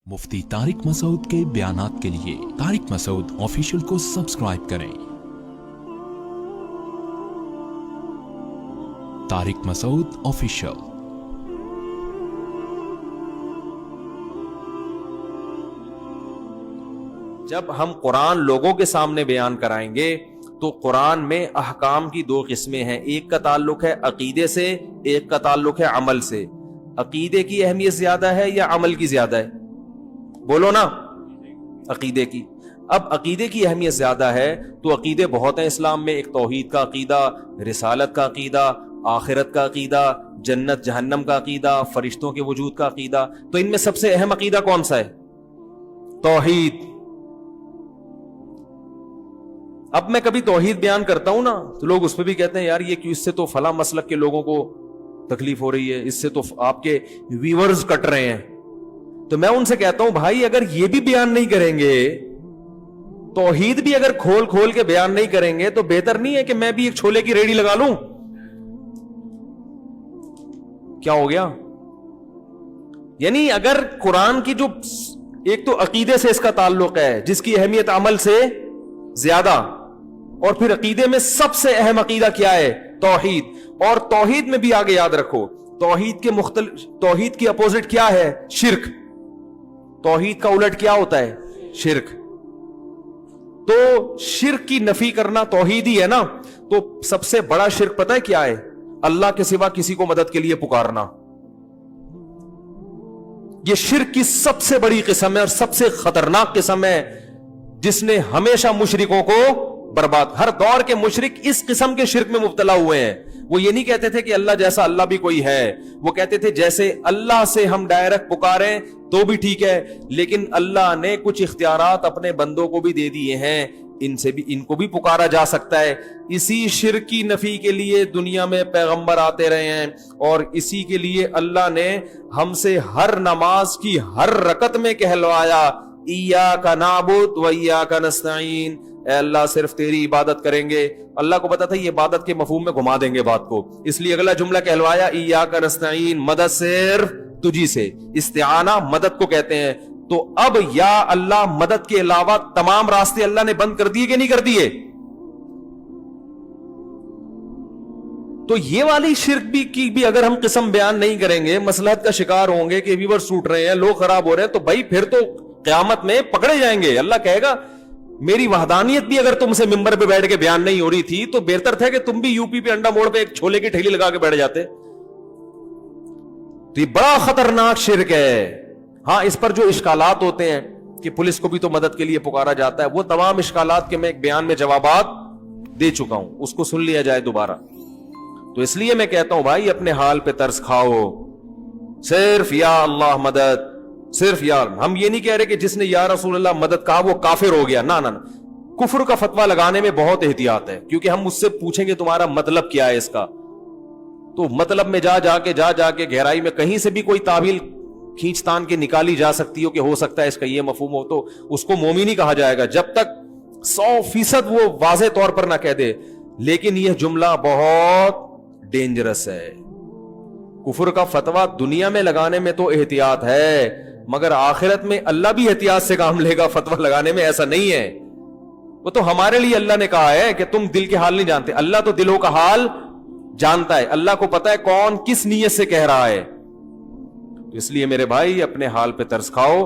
मुफ्ती तारिक मसूद के बयानात के लिए तारिक मसूद ऑफिशियल को सब्सक्राइब करें। तारिक मसूद ऑफिशियल। जब हम कुरान लोगों के सामने बयान कराएंगे तो कुरान में अहकाम की दो किस्में हैं। एक का ताल्लुक है अकीदे से, एक का ताल्लुक है अमल से। अकीदे की अहमियत ज्यादा है या अमल की ज्यादा है? बोलो ना। अकीदे की। अब अकीदे की अहमियत ज्यादा है तो अकीदे बहुत हैं इस्लाम में। एक तौहीद का अकीदा, रिसालत का अकीदा, आखिरत का अकीदा, जन्नत जहन्नम का अकीदा, फरिश्तों के वजूद का अकीदा। तो इनमें सबसे अहम अकीदा कौन सा है? तौहीद। अब मैं कभी तौहीद बयान करता हूं ना तो लोग उस पर भी कहते हैं यार ये क्यों, इससे तो फला मसलक के लोगों को तकलीफ हो रही है, इससे तो आपके व्यूअर्स कट रहे हैं। तो मैं उनसे कहता हूं भाई अगर ये भी बयान नहीं करेंगे, तौहीद भी अगर खोल खोल के बयान नहीं करेंगे तो बेहतर नहीं है कि मैं भी एक छोले की रेडी लगा लूं? क्या हो गया? यानी अगर कुरान की जो एक तो अकीदे से इसका ताल्लुक है जिसकी अहमियत अमल से ज्यादा, और फिर अकीदे में सबसे अहम अकीदा क्या है? तौहीद। और तौहीद में भी आगे याद रखो तौहीद की अपोजिट क्या है? शिर्क। तौहीद का उलट क्या होता है? शिर्क। तो शिर्क की नफी करना तौहीद ही है ना। तो सबसे बड़ा शिर्क पता है क्या है? अल्लाह के सिवा किसी को मदद के लिए पुकारना। यह शिर्क की सबसे बड़ी किस्म है और सबसे खतरनाक किस्म है जिसने हमेशा मुशरिकों को बर्बाद, हर दौर के मुशरिक इस किस्म के शिर्क में मुब्तला हुए हैं। वो ये नहीं कहते थे कि अल्लाह जैसा अल्लाह भी कोई है, वो कहते थे जैसे अल्लाह से हम डायरेक्ट पुकारें तो भी ठीक है, लेकिन अल्लाह ने कुछ इख्तियारात अपने बंदों को भी दे दिए हैं, इनको भी पुकारा जा सकता है। इसी शिर्क की नफी के लिए दुनिया में पैगंबर आते रहे हैं और इसी के लिए अल्लाह ने हमसे हर नमाज की हर रकत में कहलवाया इय्याका नाबुद व इय्याका नस्तईन, अल्लाह सिर्फ तेरी इबादत करेंगे। अल्लाह को पता था ये इबादत के मफहूम में घुमा देंगे बात को, इसलिए अगला जुमला कहलवाया इय्याका नस्तईन, मदद सिर्फ तुझी से। इस्तिआना मदद को कहते हैं। तो अब या अल्लाह मदद के अलावा तमाम रास्ते अल्लाह ने बंद कर दिए कि नहीं कर दिए? तो ये वाली शिर्क की भी अगर हम किस्म बयान नहीं करेंगे, मसलहत का शिकार होंगे कि व्यूअर्स टूट रहे हैं, लोग खराब हो रहे हैं, तो भाई फिर तो क़यामत में पकड़े जाएंगे। अल्लाह कहेगा मेरी वहदानियत भी अगर तुमसे मिंबर पे बैठ के बयान नहीं हो रही थी तो बेहतर था कि तुम भी यूपी पे अंडा मोड़ पे एक छोले की ठेली लगा के बैठ जाते। तो ये बड़ा खतरनाक शिर्क है। हां, इस पर जो इश्कालात होते हैं कि पुलिस को भी तो मदद के लिए पुकारा जाता है, वो तमाम इश्कालात के मैं एक बयान में जवाबात दे चुका हूं, उसको सुन लिया जाए दोबारा। तो इसलिए मैं कहता हूं भाई अपने हाल पे तरस खाओ, सिर्फ या अल्लाह मदद, सिर्फ यार। हम ये नहीं कह रहे कि जिसने या रसूल अल्लाह मदद कहा वो काफिर हो गया, ना ना ना। कुफ्र का फतवा लगाने में बहुत एहतियात है, क्योंकि हम मुझसे पूछेंगे तुम्हारा मतलब क्या है इसका, तो मतलब में जा जाके गहराई में कहीं से भी कोई तावील खींचतान के निकाली जा सकती हो कि हो सकता है इसका ये मफहूम हो, तो उसको मोमिन ही कहा जाएगा जब तक 100% वो वाज़े तौर पर ना कह दे। लेकिन यह जुमला बहुत डेंजरस है। कुफ्र का फतवा दुनिया में लगाने में तो एहतियात है, मगर आखिरत में अल्लाह भी एहतियात से काम लेगा फतवा लगाने में, ऐसा नहीं है। वो तो हमारे लिए अल्लाह ने कहा है कि तुम दिल के हाल नहीं जानते, अल्लाह तो दिलों का हाल जानता है। अल्लाह को पता है कौन किस नीयत से कह रहा है। तो इसलिए मेरे भाई अपने हाल पे तरस खाओ,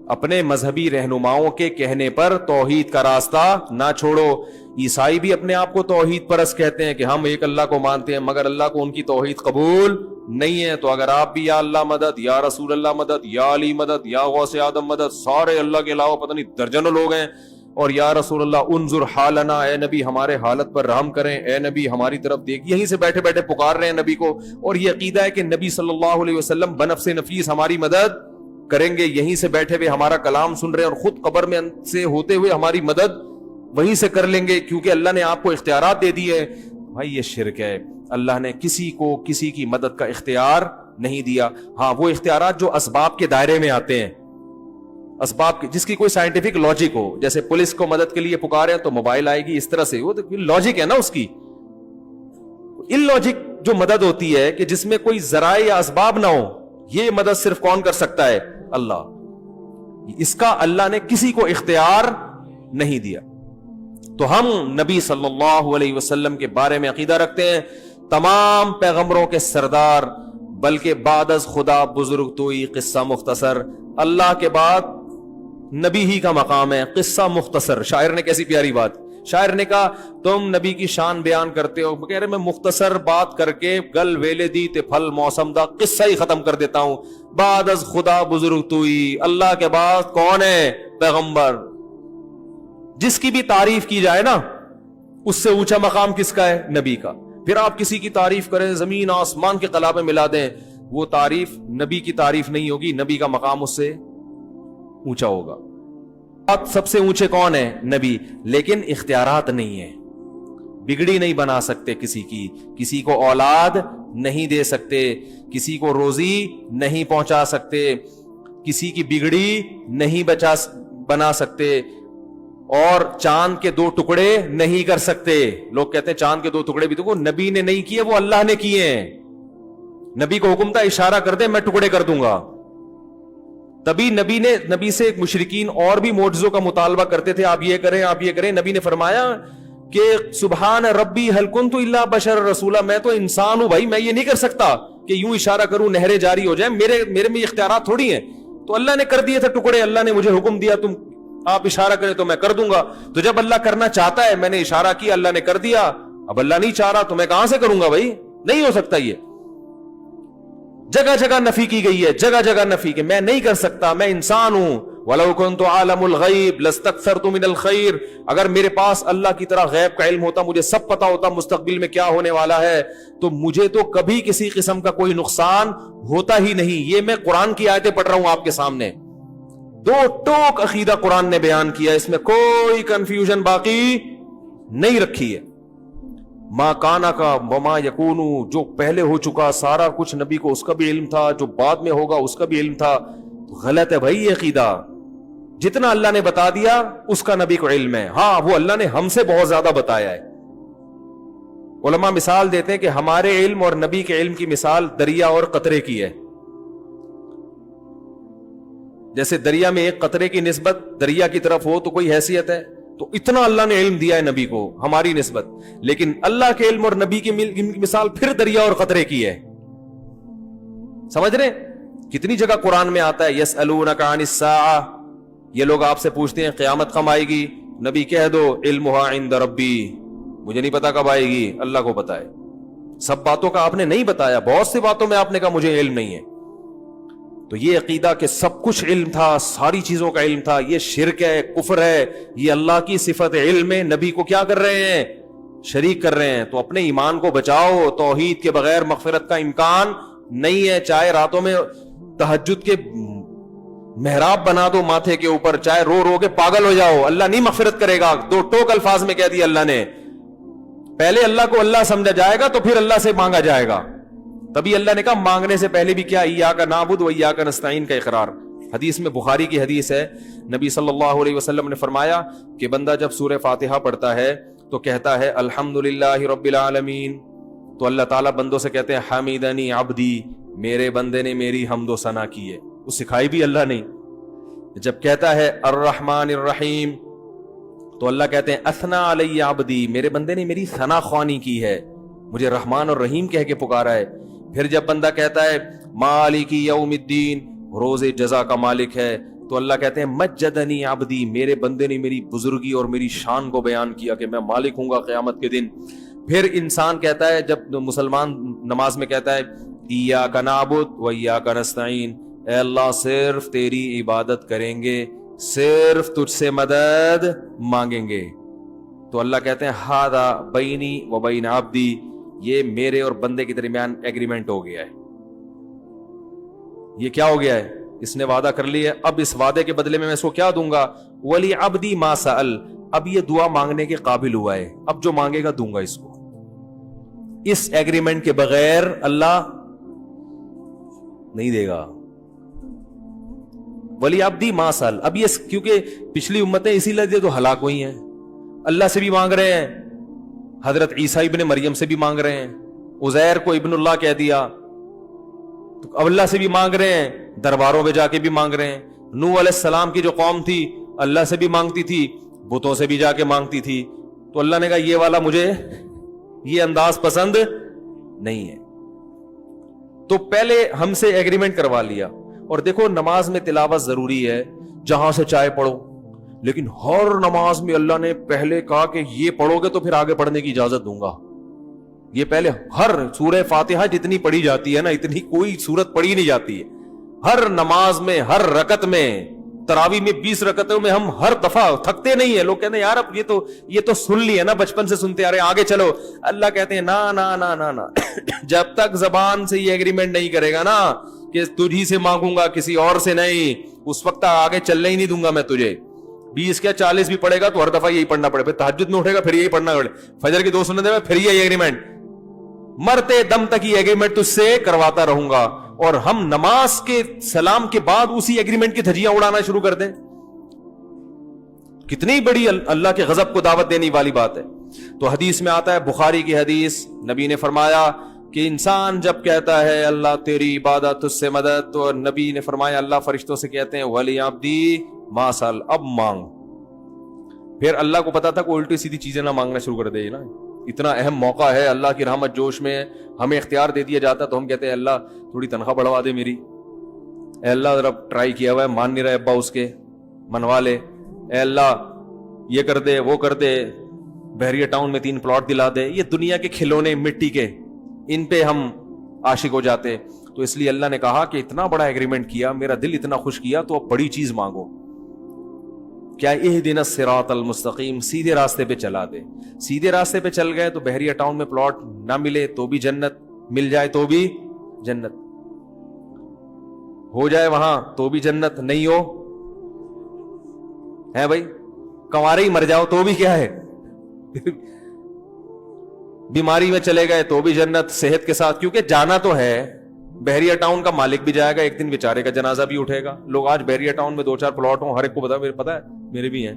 अपने मजहबी रहनुमाओं के कहने पर तौहीद का रास्ता ना छोड़ो। ईसाई भी अपने आप को तौहीद परस्त कहते हैं कि हम एक अल्लाह को मानते हैं, मगर अल्लाह को उनकी तौहीद कबूल नहीं है। तो अगर आप भी या अल्लाह मदद, या रसूल अल्लाह मदद, या अली मदद, या गौसे आदम मदद, सारे अल्लाह के अलावा पता नहीं दर्जनों लोग हैं, और या रसूल अल्लाह उन्जुर हालना, ए नबी हमारे हालत पर रहम करें, ए नबी हमारी तरफ देख, यहीं से बैठे बैठे पुकार रहे हैं नबी को। और ये अकीदा है कि नबी सल्लल्लाहु अलैहि वसल्लम बनफ्से नफीस हमारी मदद करेंगे, यहीं से बैठे हुए हमारा कलाम सुन रहे हैं और खुद कब्र में से होते हुए हमारी मदद वहीं से कर लेंगे, क्योंकि अल्लाह ने आपको इख्तियारात दे दिए। भाई ये शिर्क है। अल्लाह ने किसी को किसी की मदद का इख्तियार नहीं दिया। हाँ, वो इख्तियारात जो असबाब के दायरे में आते हैं, असबाब के, जिसकी कोई साइंटिफिक लॉजिक हो, जैसे पुलिस को मदद के लिए पुकारे तो मोबाइल आएगी, इस तरह से, वो तो लॉजिक है ना उसकी। इलॉजिक जो मदद होती है कि जिसमें कोई जराए या असबाब ना हो, ये मदद सिर्फ कौन कर सकता है? अल्लाह। اس کا اللہ نے کسی کو اختیار نہیں دیا. تو ہم نبی صلی اللہ علیہ وسلم کے بارے میں عقیدہ رکھتے ہیں تمام پیغمبروں کے سردار، بلکہ بعد از خدا بزرگ توئی قصہ مختصر، اللہ کے بعد نبی ہی کا مقام ہے. قصہ مختصر، شاعر نے کیسی پیاری بات، شاعر نے کہا تم نبی کی شان بیان کرتے ہو، کہہ رہے میں مختصر بات کر کے گل ویلے دی تے پھل موسم دا قصہ ہی ختم کر دیتا ہوں. بعد از خدا بزرگ توئی، اللہ کے بعد کون ہے؟ پیغمبر. جس کی بھی تعریف کی جائے نا اس سے اونچا مقام کس کا ہے؟ نبی کا. پھر آپ کسی کی تعریف کریں زمین آسمان کے قلابے ملا دیں، وہ تعریف نبی کی تعریف نہیں ہوگی، نبی کا مقام اس سے اونچا ہوگا. سب سے اونچے کون ہیں؟ نبی. لیکن اختیارات نہیں ہیں، بگڑی نہیں بنا سکتے کسی کی، کسی کو اولاد نہیں دے سکتے، کسی کو روزی نہیں پہنچا سکتے، کسی کی بگڑی نہیں بنا سکتے، اور چاند کے دو ٹکڑے نہیں کر سکتے. لوگ کہتے ہیں چاند کے دو ٹکڑے بھی تو وہ نبی نے نہیں کیے، وہ اللہ نے کیے ہیں. نبی کو حکم تھا اشارہ کر دے میں ٹکڑے کر دوں گا. تبھی نبی سے مشرکین اور بھی معجزوں کا مطالبہ کرتے تھے، آپ یہ کریں آپ یہ کریں. نبی نے فرمایا کہ سبحان ربی هل كنت الا بشر رسولا، میں تو انسان ہوں بھائی، میں یہ نہیں کر سکتا کہ یوں اشارہ کروں نہریں جاری ہو جائیں، میرے میں اختیارات تھوڑی ہیں. تو اللہ نے کر دیے تھے ٹکڑے، اللہ نے مجھے حکم دیا تم آپ اشارہ کریں تو میں کر دوں گا. تو جب اللہ کرنا چاہتا ہے، میں نے اشارہ کیا اللہ نے کر دیا، اب اللہ نہیں چاہ رہا تو میں کہاں سے کروں گا بھائی؟ نہیں ہو سکتا. یہ جگہ جگہ نفی کی گئی ہے، جگہ جگہ نفی کہ میں نہیں کر سکتا، میں انسان ہوں. وَلَوْ كُنْتُ عَالَمُ الْغَيْبِ لَاسْتَكْثَرْتُ مِنَ الْخَيْرِ، اگر میرے پاس اللہ کی طرح غیب کا علم ہوتا، مجھے سب پتا ہوتا مستقبل میں کیا ہونے والا ہے، تو مجھے تو کبھی کسی قسم کا کوئی نقصان ہوتا ہی نہیں. یہ میں قرآن کی آیتیں پڑھ رہا ہوں آپ کے سامنے، دو ٹوک عقیدہ قرآن نے بیان کیا، اس میں کوئی کنفیوژن باقی نہیں رکھی ہے. ما کانا کا وما یکونو، جو پہلے ہو چکا سارا کچھ نبی کو اس کا بھی علم تھا، جو بعد میں ہوگا اس کا بھی علم تھا. تو غلط ہے بھائی یہ عقیدہ. جتنا اللہ نے بتا دیا اس کا نبی کو علم ہے. ہاں وہ اللہ نے ہم سے بہت زیادہ بتایا ہے. علماء مثال دیتے ہیں کہ ہمارے علم اور نبی کے علم کی مثال دریا اور قطرے کی ہے. جیسے دریا میں ایک قطرے کی نسبت دریا کی طرف ہو تو کوئی حیثیت ہے، تو اتنا اللہ نے علم دیا ہے نبی کو ہماری نسبت. لیکن اللہ کے علم اور نبی کی مثال پھر دریا اور قطرے کی ہے. سمجھ رہے؟ کتنی جگہ قرآن میں آتا ہے یسألونک عن الساعہ، یہ لوگ آپ سے پوچھتے ہیں قیامت کب آئے گی، نبی کہہ دو علمھا عند ربی، مجھے نہیں پتا کب آئے گی، اللہ کو پتا ہے. سب باتوں کا آپ نے نہیں بتایا، بہت سی باتوں میں آپ نے کہا مجھے علم نہیں ہے. تو یہ عقیدہ کہ سب کچھ علم تھا، ساری چیزوں کا علم تھا، یہ شرک ہے، کفر ہے. یہ اللہ کی صفت علم ہے، نبی کو کیا کر رہے ہیں؟ شریک کر رہے ہیں. تو اپنے ایمان کو بچاؤ، توحید کے بغیر مغفرت کا امکان نہیں ہے. چاہے راتوں میں تہجد کے محراب بنا دو ماتھے کے اوپر، چاہے رو رو کے پاگل ہو جاؤ، اللہ نہیں مغفرت کرے گا. دو ٹوک الفاظ میں کہہ دیا اللہ نے. پہلے اللہ کو اللہ سمجھا جائے گا تو پھر اللہ سے مانگا جائے گا. تبھی اللہ نے کہا مانگنے سے پہلے بھی کیا ایاک نعبد و ایاک نستعین کا اقرار. حدیث میں بخاری کی حدیث ہے، نبی صلی اللہ علیہ وسلم نے فرمایا کہ بندہ جب سورہ فاتحہ پڑھتا ہے تو کہتا ہے الحمدللہ رب العالمین، تو اللہ تعالیٰ بندوں سے کہتے ہیں حمیدنی عبدی، میرے بندے نے میری حمد و ثنا کی ہے. وہ سکھائی بھی اللہ نے. جب کہتا ہے الرحمن الرحیم تو اللہ کہتے ہیں اثنا علی عبدی، میرے بندے نے میری ثنا خوانی کی ہے، مجھے رحمان اور رحیم کہہ کے پکارا ہے. پھر جب بندہ کہتا ہے مالک یوم الدین، روز جزا کا مالک ہے، تو اللہ کہتے ہیں مجدنی عبدی، میرے بندے نے میری بزرگی اور میری شان کو بیان کیا کہ میں مالک ہوں گا قیامت کے دن. پھر انسان کہتا ہے، جب مسلمان نماز میں کہتا ہے ایاک نعبد و ایاک نستعین، اے اللہ صرف تیری عبادت کریں گے، صرف تجھ سے مدد مانگیں گے. تو اللہ کہتے ہیں ھذا بینی و بین عبدی، یہ میرے اور بندے کے درمیان ایگریمنٹ ہو گیا ہے. یہ کیا ہو گیا ہے؟ اس نے وعدہ کر لیا ہے، اب اس وعدے کے بدلے میں اس کو کیا دوں گا؟ ولی عبدی ما سأل، اب یہ دعا مانگنے کے قابل ہوا ہے، اب جو مانگے گا دوں گا اس کو. اس ایگریمنٹ کے بغیر اللہ نہیں دے گا. ولی عبدی ما سأل، اب یہ کیونکہ پچھلی امتیں اسی لیے تو ہلاک ہوئی ہیں، اللہ سے بھی مانگ رہے ہیں، حضرت عیسیٰ ابن مریم سے بھی مانگ رہے ہیں، عزیر کو ابن اللہ کہہ دیا، تو اب اللہ سے بھی مانگ رہے ہیں، درباروں پہ جا کے بھی مانگ رہے ہیں. नूह अलैहिस्सलाम की जो कौम थी अल्लाह से भी मांगती थी, बुतों से भी जाके मांगती थी, तो अल्लाह ने कहा ये वाला मुझे ये अंदाज पसंद नहीं है। तो पहले हमसे एग्रीमेंट करवा लिया। और देखो नमाज में तिलावत जरूरी है, जहां से चाहे पढ़ो, लेकिन हर नमाज में अल्लाह ने पहले कहा कि ये पढ़ोगे तो फिर आगे पढ़ने की इजाजत दूंगा। ये पहले हर सूरह फातिहा जितनी पढ़ी जाती है ना, इतनी कोई सूरत पढ़ी नहीं जाती है। हर नमाज में, हर रकत में, तरावी में 20 रकतों में हम हर दफा थकते नहीं है। लोग कहते हैं यार अब ये तो सुन लिया ना, बचपन से सुनते आ रहे हैं, आगे चलो। अल्लाह कहते हैं ना ना ना ना ना जब तक जबान से ये एग्रीमेंट नहीं करेगा ना कि तुझी से मांगूंगा किसी और से नहीं, उस वक्त आगे चलने ही नहीं दूंगा मैं तुझे। 20 क्या 40 भी पड़ेगा तो हर दफा यही पढ़ना पड़े, फिर तहज्जुद में उठेगा फिर यही पढ़ना पड़े, फजर की 2 सुन्नत है फिर यही एग्रीमेंट, मरते दम तक ये एग्रीमेंट तुझसे करवाता रहूंगा। और हम नमाज के सलाम के बाद उसी एग्रीमेंट की धज्जियां उड़ाना शुरू कर दें, कितनी बड़ी अल्लाह के गजब को दावत देने वाली बात है। तो हदीस में आता है, बुखारी की हदीस, नबी ने फरमाया कि इंसान जब कहता है अल्लाह तेरी इबादत तुझसे मदद, तो नबी ने फरमाया अल्लाह फरिश्तों से कहते हैं वली अब्दी मासल, अब मांग। फिर अल्लाह को पता था कि उल्टी सीधी चीजें ना मांगना शुरू कर दे ना, इतना अहम मौका है, अल्लाह की रहमत जोश में हमें इख्तियार दे दिया जाता, तो हम कहते हैं अल्लाह थोड़ी तनख्वाह बढ़वा दे मेरी, अल्लाह जरा ट्राई किया हुआ है मान नहीं रहा अब्बा उसके, मनवा ले, अल्लाह ये कर दे वो कर दे, बहरिया टाउन में 3 प्लॉट दिला दे। ये दुनिया के खिलौने मिट्टी के, इन पे हम आशिक हो जाते। तो इसलिए अल्लाह ने कहा कि इतना बड़ा एग्रीमेंट किया, मेरा दिल इतना खुश किया, तो अब बड़ी चीज मांगो। क्या इहदिनस सिरातल मुस्तकीम, सीधे रास्ते पे चला दे। सीधे रास्ते पे चल गए तो बहरिया टाउन में प्लॉट ना मिले तो भी जन्नत, मिल जाए तो भी जन्नत, हो जाए वहां तो भी जन्नत, नहीं हो है भाई, कंवारे ही मर जाओ तो भी क्या है बीमारी में चले गए तो भी जन्नत, सेहत के साथ, क्योंकि जाना तो है। बहरिया टाउन का मालिक भी जाएगा, एक दिन बेचारे का जनाजा भी उठेगा। लोग आज बहरिया टाउन में 2-4 प्लॉट हो, हर एक को पता है मेरे भी हैं,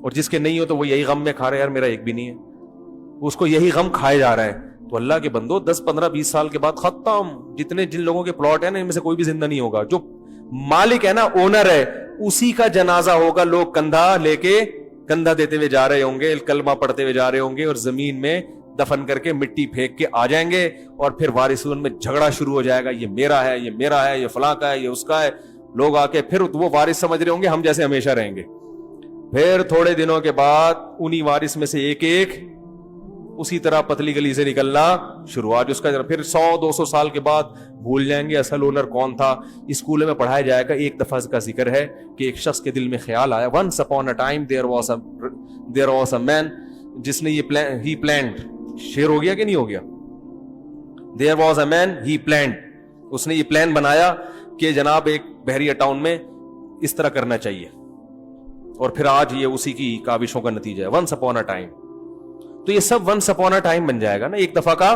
और जिसके नहीं हो तो वो यही गम में खा रहे हैं, यार मेरा एक भी नहीं है, उसको यही गम खाए जा रहा है। तो अल्लाह के बंदो 10, 15, 20 साल के बाद खत्म, जिन लोगों के प्लॉट है ना इनमें से कोई भी जिंदा नहीं होगा। जो मालिक है ना, ओनर है, उसी का जनाजा होगा, लोग कंधा लेके कंधा देते हुए जा रहे होंगे, कलमा पढ़ते हुए जा रहे होंगे, और जमीन में दफन करके मिट्टी फेंक के आ जाएंगे, और फिर वारिसून में झगड़ा शुरू हो जाएगा, ये मेरा है, ये मेरा है, ये फलां का है, ये उसका है। लोग आके फिर वो वारिस समझ रहे होंगे हम जैसे हमेशा रहेंगे। फिर थोड़े दिनों के बाद उन्हीं वारिस में से एक एक उसी तरह पतली गली से निकलना शुरू, आज उसका फिर 100-200 साल के बाद भूल जाएंगे असल ओनर कौन था। स्कूल में पढ़ाया जाएगा, एक दफा का जिक्र है कि एक शख्स के दिल में ख्याल आया, once upon a time there was a man, जिसने ये प्लान्ड, शेर हो गया कि नहीं हो गया, there was a man he planned, उसने ये प्लान बनाया कि जनाब एक बहरिया टाउन में इस तरह करना चाहिए, और फिर आज ये उसी की काविशों का नतीजा है, वंस अपॉन अ टाइम। तो ये सब वंस अपॉन अ टाइम बन जाएगा ना, एक दफा का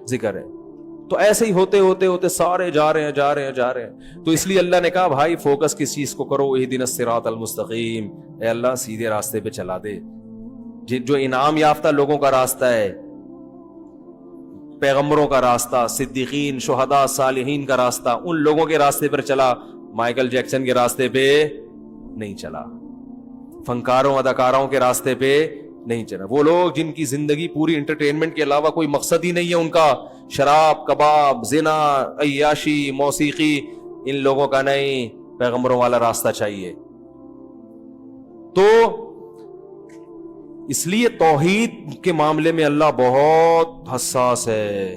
जिक्र है। तो ऐसे ही होते होते होते सारे जा रहे हैं। तो इसलिए अल्लाह ने कहा भाई फोकस किस चीज को करो, इहदिनस सिरातल मुस्तकीम, ए अल्लाह सीधे रास्ते पे चला दे। जो इनाम याफ्ता लोगों का रास्ता है, पैगंबरों का रास्ता, सिद्दीकीन, शुहदा, सालिहीन का रास्ता, उन लोगों के रास्ते पर चला, माइकल जैक्सन के रास्ते पे नहीं चला, फनकारों अदाकारों के रास्ते पे नहीं चला। वो लोग जिनकी जिंदगी पूरी एंटरटेनमेंट के अलावा कोई मकसद ही नहीं है उनका, शराब, कबाब, जिना, अय्याशी, मौसीकी, इन लोगों का नहीं, पैगंबरों वाला रास्ता चाहिए। तो इसलिए तौहीद के मामले में अल्लाह बहुत हसास है।